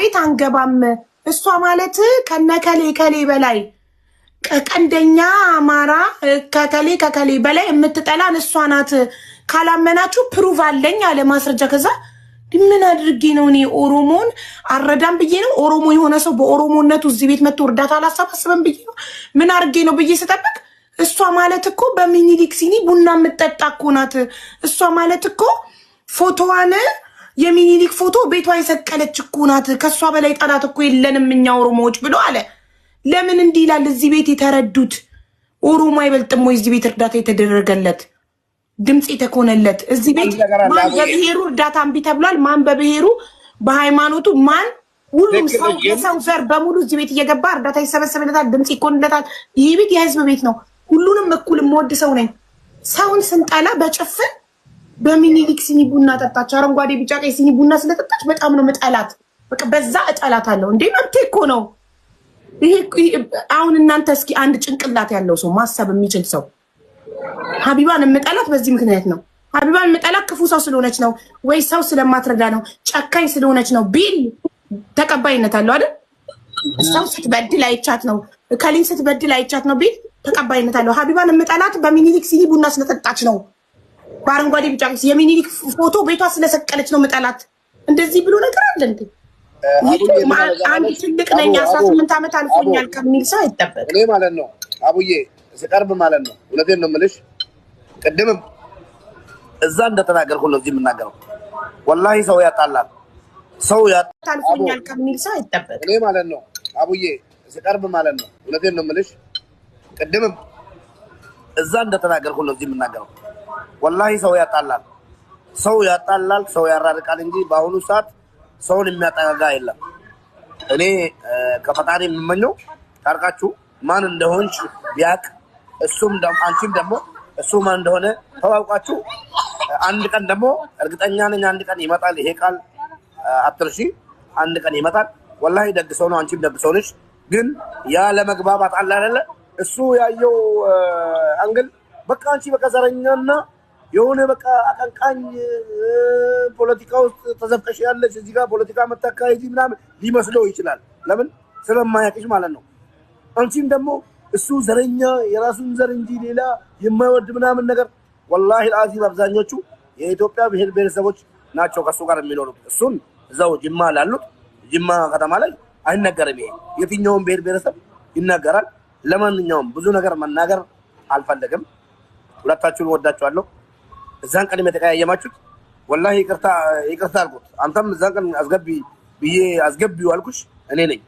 ቤት አንገባም እሷ ማለት ከነከሌ ከሌ በላይ ቀንደኛ አማራ ከከሌ በላይ የምትጠላን እሷ ናት ካላመናችሁ ፕሩቭ አለኝ አለ ማስረጃ ከዛ ምን አድርጌ ነው እኔ ኦሮሞን አረዳም ብዬ ነው ኦሮሞ የሆነ ሰው በኦሮሞነቱ እዚህ ቤት መጥቶ እርዳታ አላሰባስበም ብዬ ነው ምን አድርጌ ነው ብዬ ስጠብቅ እሷ ማለት እኮ በሚኒሊክ ሲኒ ቡና የምትጠጣ እኮ ናት እሷ ማለት እኮ ፎቶዋን የሚኒሊክ ፎቶ ቤቷ የሰቀለች እኮ ናት ከሷ በላይ ጠላት እኮ የለንም እኛ ኦሮሞዎች ብሎ አለ ለምን እንዲህ ይላል እዚህ ቤት የተረዱት ኦሮሞ አይበልጥም ወይ እዚህ ቤት እርዳታ የተደረገለት ድምጽ የተኮነለት እዚህ ቤት ማን በብሔሩ እርዳታ እምቢ ተብሏል ማን በብሔሩ በሃይማኖቱ ማን ሁሉም ሰው የሰው ዘር በሙሉ እዚህ ቤት እየገባ እርዳታ ይሰበሰብለታል ድምጽ ይኮንለታል ይሄ ቤት የህዝብ ቤት ነው ሁሉንም እኩል የምወድ ሰው ነኝ ሰውን ስንጠላ በጭፍን በሚኒሊክ ሲኒ ቡና ጠጣች አረንጓዴ ቢጫ ቀይ ሲኒ ቡና ስለጠጣች በጣም ነው መጣላት በቃ በዛ እጠላታለሁ እንዴ መብቴ እኮ ነው ይሄ አሁን እናንተ እስኪ አንድ ጭንቅላት ያለው ሰው ማሰብ የሚችል ሰው ሀቢባን የምጠላት በዚህ ምክንያት ነው ሀቢባን የምጠላት ክፉ ሰው ስለሆነች ነው ወይ ሰው ስለማትረዳ ነው ጨካኝ ስለሆነች ነው ቢል ተቀባይነት አለው አይደል ሰው ስትበድል አይቻት ነው ከሊን ስትበድል አይቻት ነው ቢል ተቀባይነት አለው ሀቢባን የምጠላት በሚኒሊክ ሲኒ ቡና ስለጠጣች ነው በአረንጓዴ ቢጫ የሚኒሊክ ፎቶ ቤቷ ስለሰቀለች ነው የምጠላት እንደዚህ ብሎ ነገር አለ እንዴ አንድ ትልቅ ነኝ 18 ዓመት አልፎኛል ከሚል ሰው አይጠበቅ እኔ ማለት ነው አቡዬ ስቀርብ ማለት ነው ሁለቴን ነው የምልሽ ቅድምም እዛ እንደተናገርኩ ነው እዚህ የምናገረው ወላሂ ሰው ያጣላል ሰው አልፎኛል ከሚል ሰው አይጠበቅ እኔ ማለት ነው አቡዬ ስቀርብ ማለት ነው ሁለቴን ነው የምልሽ ቅድምም እዛ እንደተናገርኩ ነው እዚህ የምናገረው ወላሂ ሰው ያጣላል ሰው ያራርቃል እንጂ በአሁኑ ሰዓት ሰውን የሚያጠጋጋ የለም እኔ ከፈጣሪ የምመኘው ታርቃችሁ ማን እንደሆንሽ ቢያቅ እሱም አንቺም ደግሞ እሱ ማን እንደሆነ ተዋውቃችሁ አንድ ቀን ደግሞ እርግጠኛ ነኝ አንድ ቀን ይመጣል ይሄ ቃል አትርሺ አንድ ቀን ይመጣል ወላሂ ደግ ሰው ነው አንቺም ደግ ሰው ነሽ ግን ያ ለመግባባት አለ አይደለ እሱ ያየው አንግል በቃ አንቺ በቃ ዘረኛና የሆነ በቃ አቀንቃኝ ፖለቲካ ውስጥ ተዘፍቀሽ ያለሽ እዚህ ጋር ፖለቲካ መታካሂጂ ምናምን ሊመስለው ይችላል ለምን ስለማያውቅሽ ማለት ነው አንቺም ደግሞ እሱ ዘረኛ የራሱን ዘር እንጂ ሌላ የማይወድ ምናምን ነገር ወላሂ አልዓዚም አብዛኞቹ የኢትዮጵያ ብሔር ብሔረሰቦች ናቸው ከሱ ጋር የሚኖሩት እሱን እዛው ጅማ ላሉት ጅማ ከተማ ላይ አይነገርም ይሄ የትኛውም ብሔር ብሔረሰብ ይናገራል ለማንኛውም ብዙ ነገር መናገር አልፈልግም ሁለታችሁን ወዳችኋለሁ እዛን ቀን የተቀያየማችሁት ወላሂ ይቅርታ አልኩት አንተም እዛን ቀን አስገቢው አልኩሽ እኔ ነኝ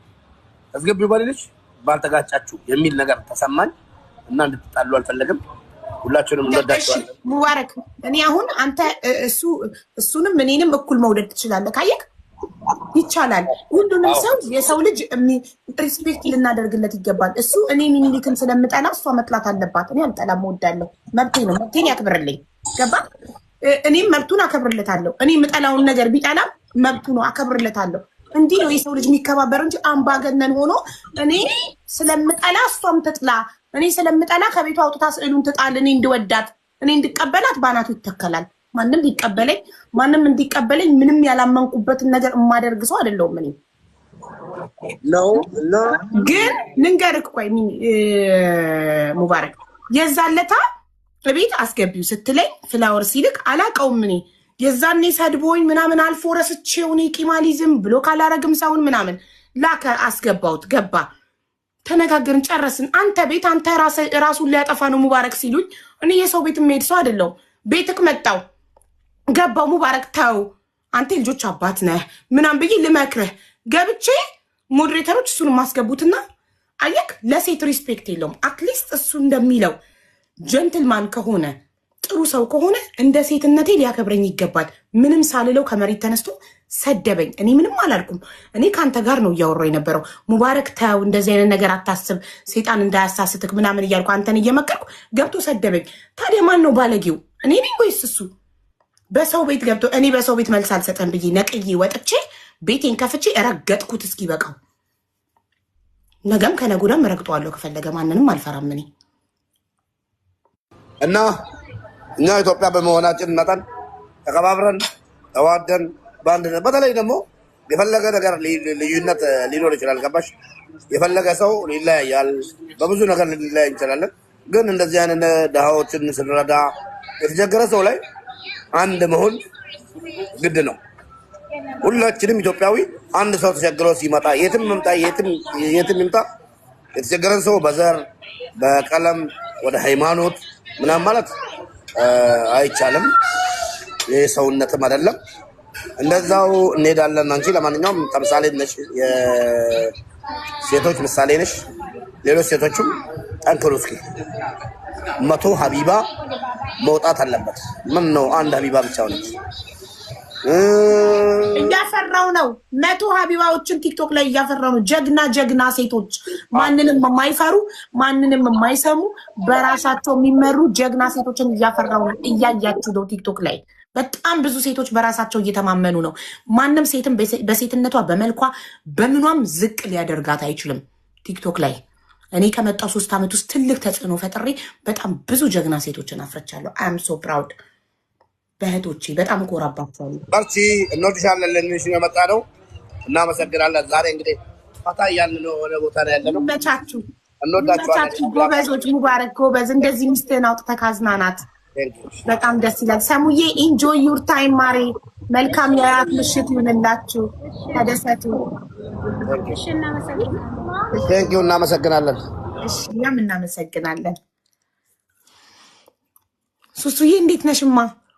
አስገቢው ባልልሽ ባልተጋጫችሁ የሚል ነገር ተሰማኝ እና እንድትጣሉ አልፈለግም ሁላችሁንም ወዳችኋለሁ ሙባረክ እኔ አሁን አንተ እሱንም እኔንም እኩል መውደድ ትችላለህ ካየክ ይቻላል ሁሉንም ሰው የሰው ልጅ ሪስፔክት ልናደርግለት ይገባል እሱ እኔ ሚኒሊክን ስለምጠላ እሷ መጥላት አለባት እኔ አልጠላም እወዳለሁ መብቴ ነው መብቴን ያክብርልኝ ገባ እኔም መብቱን አከብርለታለሁ እኔ የምጠላውን ነገር ቢጠላ መብቱ ነው አከብርለታለሁ እንዲህ ነው የሰው ልጅ የሚከባበረው እንጂ አምባገነን ሆኖ እኔ ስለምጠላ እሷም ትጥላ እኔ ስለምጠላ ከቤቷ አውጥታ ስዕሉን ትጣል እኔ እንድወዳት እኔ እንድቀበላት ባናቱ ይተከላል ማንም ሊቀበለኝ ማንም እንዲቀበለኝ ምንም ያላመንኩበትን ነገር የማደርግ ሰው አይደለሁም እኔ ነው ግን ልንገርህ ቆይ ሙባረክ የዛለታ በቤት አስገቢው ስትለኝ ፍላወር ሲልክ አላቀውም እኔ የዛኔ ሰድቦኝ ምናምን አልፎ ረስቼው እኔ ቂማሊዝም ብሎ ካላረግም ሰውን ምናምን ላከ አስገባውት ገባ ተነጋገርን ጨረስን አንተ ቤት አንተ ራሱን ሊያጠፋ ነው ሙባረክ ሲሉኝ እኔ የሰው ቤት የምሄድ ሰው አይደለሁም ቤትክ መጣው ገባው ሙባረክ ታው አንተ ልጆች አባት ነህ ምናምን ብዬ ልመክርህ ገብቼ ሞዴሬተሮች እሱን ማስገቡትና አየክ ለሴት ሪስፔክት የለውም አትሊስት እሱ እንደሚለው ጀንትልማን ከሆነ ጥሩ ሰው ከሆነ እንደ ሴትነቴ ሊያከብረኝ ይገባል ምንም ሳልለው ከመሬት ተነስቶ ሰደበኝ እኔ ምንም አላልኩም እኔ ካንተ ጋር ነው እያወራው የነበረው ሙባረክ ታው እንደዚህ አይነት ነገር አታስብ ሴጣን እንዳያሳስትክ ምናምን እያልኩ አንተን እየመከርኩ ገብቶ ሰደበኝ ታዲያ ማን ነው ባለጌው እኔ ነኝ ወይስ እሱ በሰው ቤት ገብቶ እኔ በሰው ቤት መልስ አልሰጠም ብዬ ነቅዬ ወጥቼ ቤቴን ከፍቼ ረገጥኩት እስኪበቃው ነገም ከነጉዳም ረግጧለሁ ከፈለገ ማንንም አልፈራም እኔ እና እኛ ኢትዮጵያ በመሆናችን መጠን ተከባብረን ተዋደን ባንድነት በተለይ ደግሞ የፈለገ ነገር ልዩነት ሊኖር ይችላል። ገባሽ? የፈለገ ሰው ይለያያል። በብዙ ነገር ልንለያይ እንችላለን። ግን እንደዚህ አይነት ድሃዎችን ስንረዳ የተቸገረ ሰው ላይ አንድ መሆን ግድ ነው። ሁላችንም ኢትዮጵያዊ አንድ ሰው ተቸግሮ ሲመጣ የትም ይምጣ የተቸገረን ሰው በዘር በቀለም ወደ ሃይማኖት ምናምን ማለት አይቻልም። የሰውነትም አይደለም። እንደዛው እንሄዳለን። አንቺ ለማንኛውም ተምሳሌ ነሽ፣ የሴቶች ምሳሌ ነሽ። ሌሎች ሴቶችም ጠንክሩ እስኪ። 100 ሀቢባ መውጣት አለበት። ምን ነው አንድ ሀቢባ ብቻ ሆነች? እያፈራው ነው። 100 ሀቢባዎችን ቲክቶክ ላይ እያፈራው ነው። ጀግና ሴቶች፣ ማንንም የማይፈሩ ማንንም የማይሰሙ በራሳቸው የሚመሩ ጀግና ሴቶችን እያፈራው ነው። እያያችሁ ነው ቲክቶክ ላይ በጣም ብዙ ሴቶች በራሳቸው እየተማመኑ ነው። ማንም ሴትም በሴትነቷ በመልኳ በምኗም ዝቅ ሊያደርጋት አይችልም። ቲክቶክ ላይ እኔ ከመጣው 3 ዓመት ውስጥ ትልቅ ተጽዕኖ ፈጥሬ በጣም ብዙ ጀግና ሴቶችን አፍርቻለሁ። አም ሶ ፕራውድ። በእህቶቼ በጣም እኮራባቸዋለሁ። በርቺ፣ እንወድሻለን። ለንሽ የመጣ ነው። እናመሰግናለን። ዛሬ እንግዲህ ፈታ እያልን ነው፣ ወደ ቦታ ላይ ያለ ነው። መቻችሁ እንወዳችኋለን። ጎበዞች፣ ሙባረክ ጎበዝ። እንደዚህ ሚስትህን አውጥተህ ካዝናናት በጣም ደስ ይላል። ሰሙዬ ኢንጆይ ዩር ታይም ማሬ። መልካም የራት ምሽት ይሁንላችሁ። ተደሰቱ። ቴንኪው። እናመሰግናለን። እሺ፣ እኛም እናመሰግናለን። ሱሱዬ እንዴት ነሽማ?